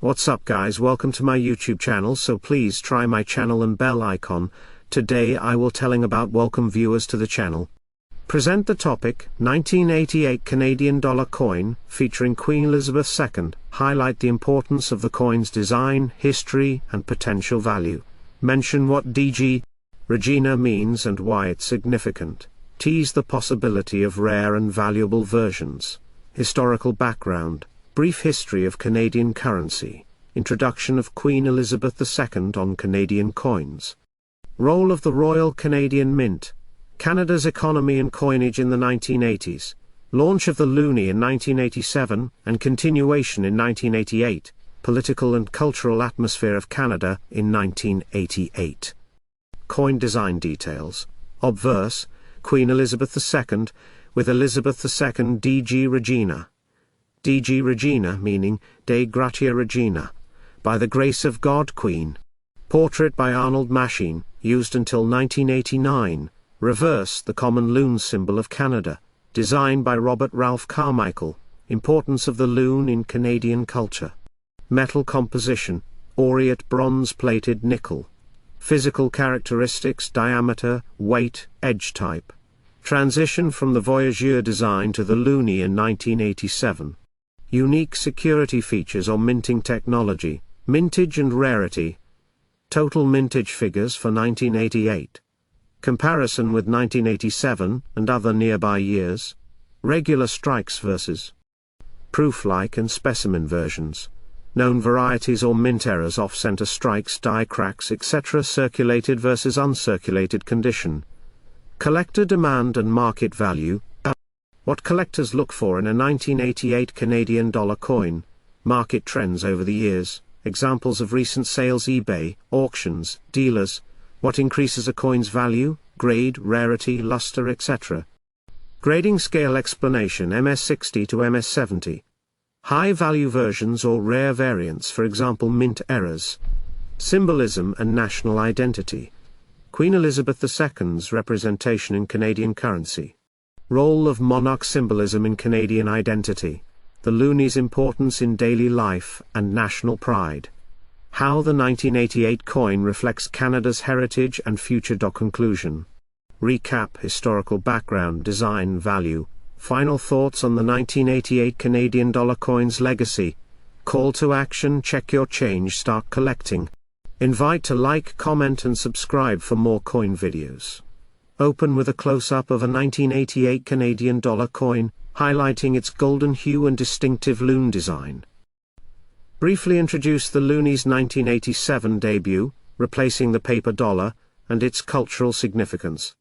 What's up guys, welcome to my YouTube channel, so please try my channel and bell icon. Today I will telling about welcome viewers to the channel. Present the topic, 1988 Canadian dollar coin, featuring Queen Elizabeth II, highlight the importance of the coin's design, history, and potential value. Mention what DG Regina means and why it's significant. Tease the possibility of rare and valuable versions. Historical background. Brief history of Canadian currency. Introduction of Queen Elizabeth II on Canadian coins. Role of the Royal Canadian Mint. Canada's economy and coinage in the 1980s. Launch of the Loonie in 1987, and continuation in 1988. Political and cultural atmosphere of Canada in 1988. Coin design details. Obverse, Queen Elizabeth II, with Elizabeth II DG Regina. DG Regina meaning, de Gratia Regina. By the grace of God Queen. Portrait by Arnold Machine, used until 1989. Reverse, the common loon symbol of Canada. Design by Robert Ralph Carmichael. Importance of the loon in Canadian culture. Metal composition, aureate bronze-plated nickel. Physical characteristics, diameter, weight, edge type. Transition from the Voyageur design to the Loonie in 1987. Unique security features or minting technology, mintage and rarity. Total mintage figures for 1988. Comparison with 1987 and other nearby years. Regular strikes versus proof-like and specimen versions. Known varieties or mint errors, off-center strikes, die cracks, etc. Circulated versus uncirculated condition. Collector demand and market value. What collectors look for in a 1988 Canadian dollar coin. Market trends over the years. Examples of recent sales, eBay, auctions, dealers. What increases a coin's value, grade, rarity, luster, etc. Grading scale explanation, MS60 to MS70. High-value versions or rare variants, for example mint errors. Symbolism and national identity. Queen Elizabeth II's representation in Canadian currency. Role of monarch symbolism in Canadian identity. The Loonie's importance in daily life and national pride. How the 1988 coin reflects Canada's heritage and future. Conclusion. Recap, historical background, design, value. Final thoughts on the 1988 Canadian dollar coin's legacy. Call to action, check your change, start collecting. Invite to like, comment and subscribe for more coin videos. Open with a close-up of a 1988 Canadian dollar coin, highlighting its golden hue and distinctive loon design. Briefly introduce the Loonie's 1987 debut, replacing the paper dollar, and its cultural significance.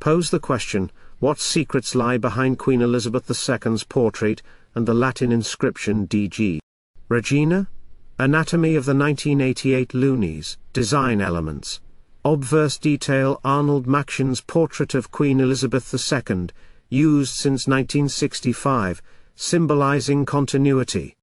Pose the question, what secrets lie behind Queen Elizabeth II's portrait and the Latin inscription DG Regina? Anatomy of the 1988 Loonies, design elements. Obverse detail, Arnold Machine's portrait of Queen Elizabeth II, used since 1965, symbolizing continuity.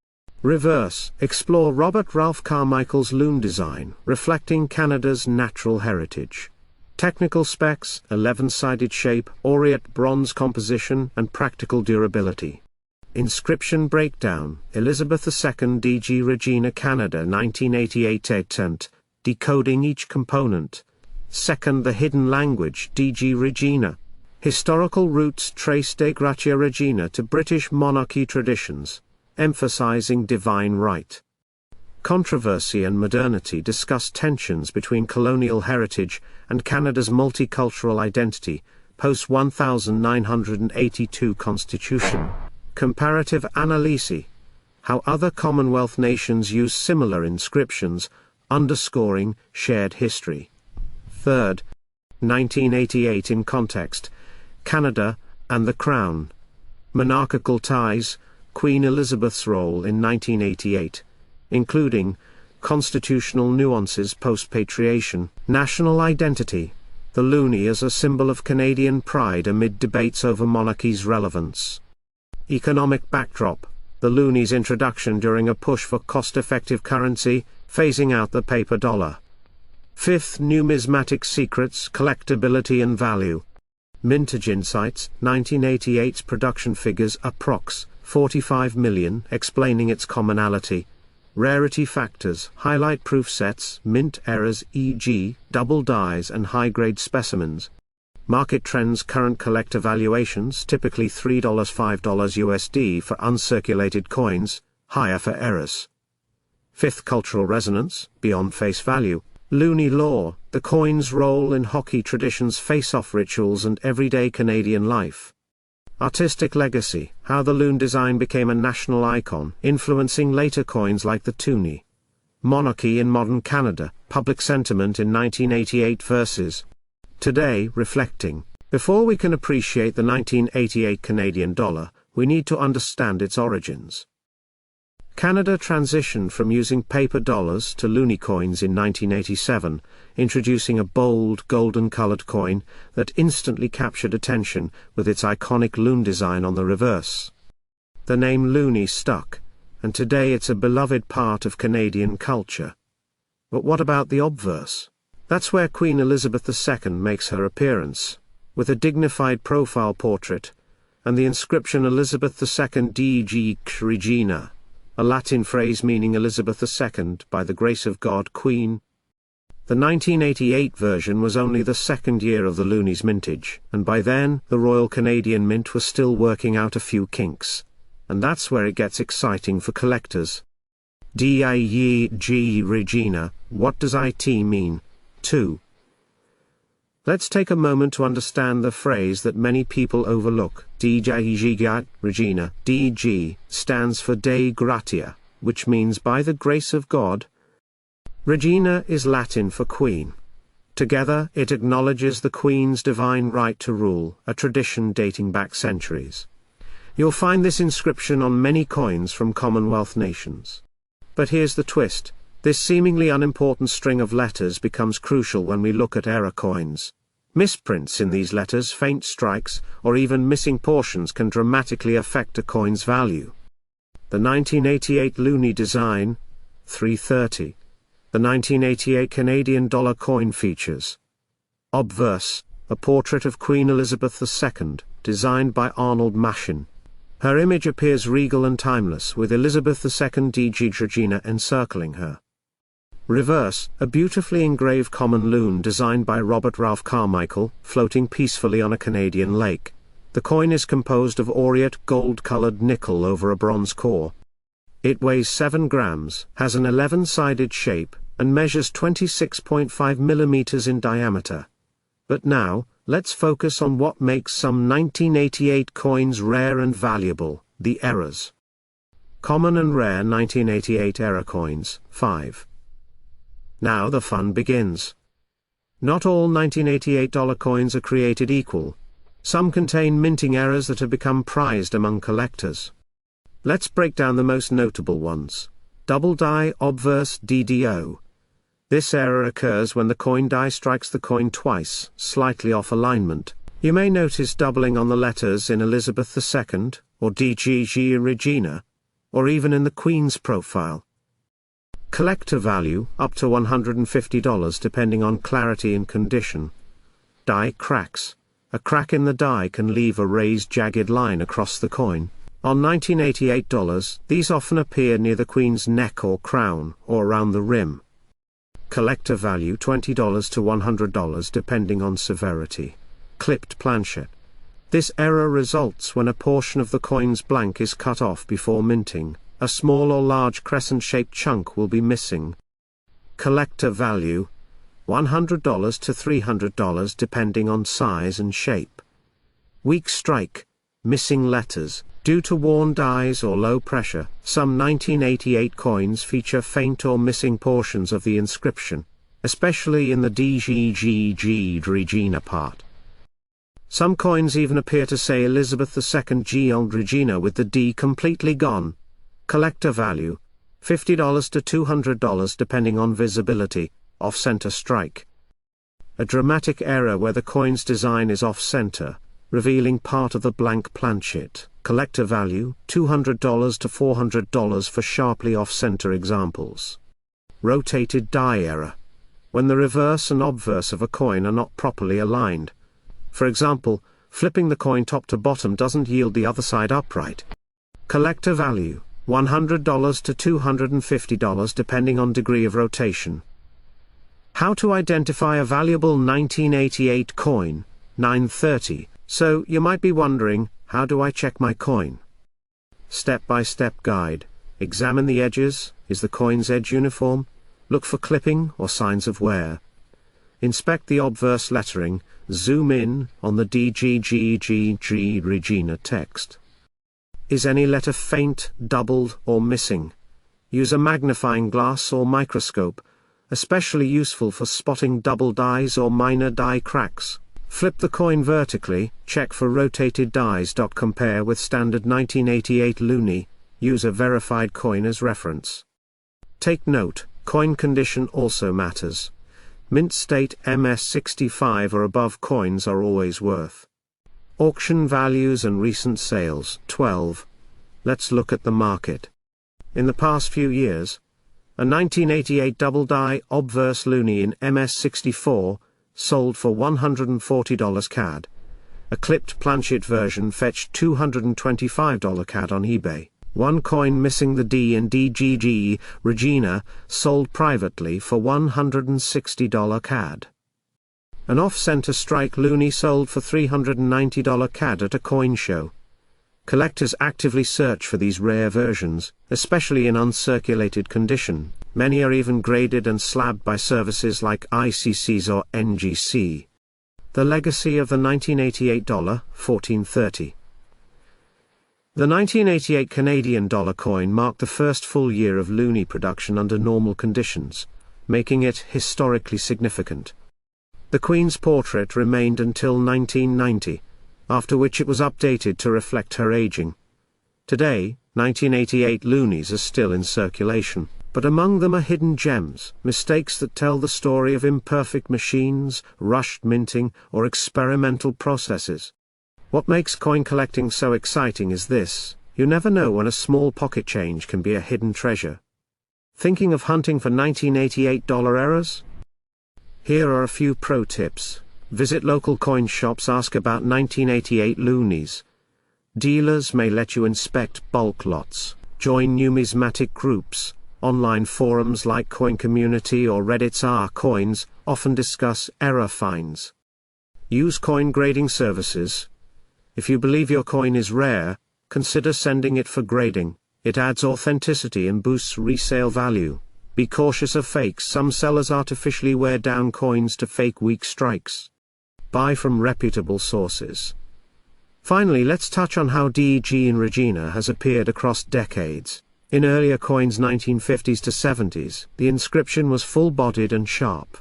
Reverse, explore Robert Ralph Carmichael's loon design, reflecting Canada's natural heritage. Technical specs, 11-sided shape, aureate bronze composition and practical durability. Inscription breakdown, Elizabeth II DG Regina Canada 1988 attempt, decoding each component. Second, the hidden language, DG Regina. Historical roots trace de Gratia Regina to British monarchy traditions, emphasizing divine right. Controversy and modernity, discuss tensions between colonial heritage and Canada's multicultural identity, post-1982 Constitution. Comparative analysis. How other Commonwealth nations use similar inscriptions, underscoring shared history. Third, 1988 in context, Canada and the Crown. Monarchical ties, Queen Elizabeth's role in 1988, including constitutional nuances post-patriation, national identity, the Loonie as a symbol of Canadian pride amid debates over monarchy's relevance. Economic backdrop, the Loonie's introduction during a push for cost-effective currency, phasing out the paper dollar. Fifth, numismatic secrets, collectability and value. Mintage insights, 1988's production figures approx. 45 million, explaining its commonality. Rarity factors, highlight proof sets, mint errors e.g., double dies and high-grade specimens. Market trends, current collector valuations, typically $3 $5 USD for uncirculated coins, higher for errors. Fifth, cultural resonance, beyond face value. Loonie lore, the coin's role in hockey traditions, face-off rituals and everyday Canadian life. Artistic legacy, how the loon design became a national icon, influencing later coins like the toonie. Monarchy in modern Canada, public sentiment in 1988 versus today, reflecting. Before we can appreciate the 1988 Canadian dollar, we need to understand its origins. Canada transitioned from using paper dollars to loonie coins in 1987, introducing a bold, golden-colored coin that instantly captured attention with its iconic loon design on the reverse. The name loonie stuck, and today it's a beloved part of Canadian culture. But what about the obverse? That's where Queen Elizabeth II makes her appearance, with a dignified profile portrait, and the inscription Elizabeth II DG Regina, a Latin phrase meaning Elizabeth II, by the grace of God, Queen. The 1988 version was only the second year of the Loonie's mintage, and by then, the Royal Canadian Mint was still working out a few kinks. And that's where it gets exciting for collectors. DG Regina, what does IT mean? 2. Let's take a moment to understand the phrase that many people overlook. DG Regina, DG, stands for Dei Gratia, which means by the grace of God. Regina is Latin for queen. Together, it acknowledges the queen's divine right to rule, a tradition dating back centuries. You'll find this inscription on many coins from Commonwealth nations. But here's the twist. This seemingly unimportant string of letters becomes crucial when we look at error coins. Misprints in these letters, faint strikes, or even missing portions can dramatically affect a coin's value. The 1988 Loonie design, 330. The 1988 Canadian dollar coin features obverse, a portrait of Queen Elizabeth II, designed by Arnold Machin. Her image appears regal and timeless, with Elizabeth II DG Regina encircling her. Reverse, a beautifully engraved common loon designed by Robert Ralph Carmichael, floating peacefully on a Canadian lake. The coin is composed of aureate gold-colored nickel over a bronze core. It weighs 7 grams, has an 11-sided shape, and measures 26.5 millimeters in diameter. But now, let's focus on what makes some 1988 coins rare and valuable, the errors. Common and rare 1988 error coins, 5. Now the fun begins. Not all 1988 dollar coins are created equal. Some contain minting errors that have become prized among collectors. Let's break down the most notable ones. Double die obverse DDO. This error occurs when the coin die strikes the coin twice, slightly off alignment. You may notice doubling on the letters in Elizabeth II, or DG Regina, or even in the Queen's profile. Collector value, up to $150 depending on clarity and condition. Die cracks. A crack in the die can leave a raised jagged line across the coin. On 1988 dollars, these often appear near the Queen's neck or crown, or around the rim. Collector value $20 to $100 depending on severity. Clipped planchet. This error results when a portion of the coin's blank is cut off before minting. A small or large crescent-shaped chunk will be missing. Collector value $100 to $300 depending on size and shape. Weak strike, missing letters. Due to worn dies or low pressure, some 1988 coins feature faint or missing portions of the inscription, especially in the DG Regina part. Some coins even appear to say Elizabeth II G Regina with the D completely gone. Collector value $50 to $200 depending on visibility, off-center strike. A dramatic error where the coin's design is off-center, revealing part of the blank planchet. Collector value $200 to $400 for sharply off-center examples. Rotated die error. When the reverse and obverse of a coin are not properly aligned. For example, flipping the coin top to bottom doesn't yield the other side upright. Collector value $100 to $250 depending on degree of rotation. How to identify a valuable 1988 coin, 930. So, you might be wondering, how do I check my coin? Step-by-step guide. Examine the edges. Is the coin's edge uniform? Look for clipping or signs of wear. Inspect the obverse lettering. Zoom in on the DG Regina text. Is any letter faint, doubled, or missing? Use a magnifying glass or microscope, especially useful for spotting double dies or minor die cracks. Flip the coin vertically, check for rotated dies. Compare with standard 1988 Loonie, use a verified coin as reference. Take note, coin condition also matters. Mint state MS65 or above coins are always worth. Auction values and recent sales. 12. Let's look at the market. In the past few years, a 1988 double die obverse Loonie in MS64 sold for $140 CAD. A clipped planchet version fetched $225 CAD on eBay. One coin missing the D in DG Regina sold privately for $160 CAD. An off-center strike Loonie sold for $390 CAD at a coin show. Collectors actively search for these rare versions, especially in uncirculated condition. Many are even graded and slabbed by services like ICCs or NGC. The legacy of the 1988 $1430. The 1988 Canadian dollar coin marked the first full year of Loonie production under normal conditions, making it historically significant. The Queen's portrait remained until 1990, after which it was updated to reflect her aging. Today, 1988 Loonies are still in circulation, but among them are hidden gems, mistakes that tell the story of imperfect machines, rushed minting, or experimental processes. What makes coin collecting so exciting is this: you never know when a small pocket change can be a hidden treasure. Thinking of hunting for 1988 dollar errors? Here are a few pro tips. Visit local coin shops, ask about 1988 Loonies. Dealers may let you inspect bulk lots. Join numismatic groups. Online forums like Coin Community or Reddit's R Coins often discuss error finds. Use coin grading services. If you believe your coin is rare, consider sending it for grading. It adds authenticity and boosts resale value. Be cautious of fakes. Some sellers artificially wear down coins to fake weak strikes. Buy from reputable sources. Finally, let's touch on how DG Regina has appeared across decades. In earlier coins 1950s to 70s, the inscription was full-bodied and sharp.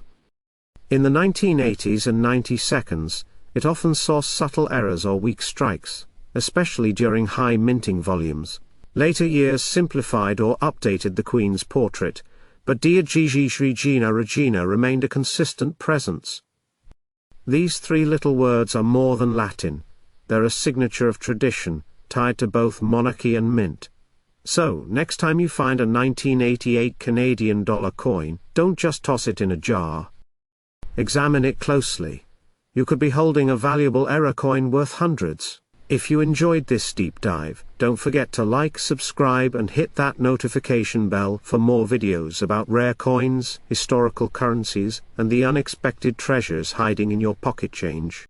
In the 1980s and 92nd, it often saw subtle errors or weak strikes, especially during high minting volumes. Later years simplified or updated the Queen's portrait, but DG Regina remained a consistent presence. These three little words are more than Latin. They're a signature of tradition, tied to both monarchy and mint. So, next time you find a 1988 Canadian dollar coin, don't just toss it in a jar. Examine it closely. You could be holding a valuable error coin worth hundreds. If you enjoyed this deep dive, don't forget to like, subscribe and hit that notification bell for more videos about rare coins, historical currencies, and the unexpected treasures hiding in your pocket change.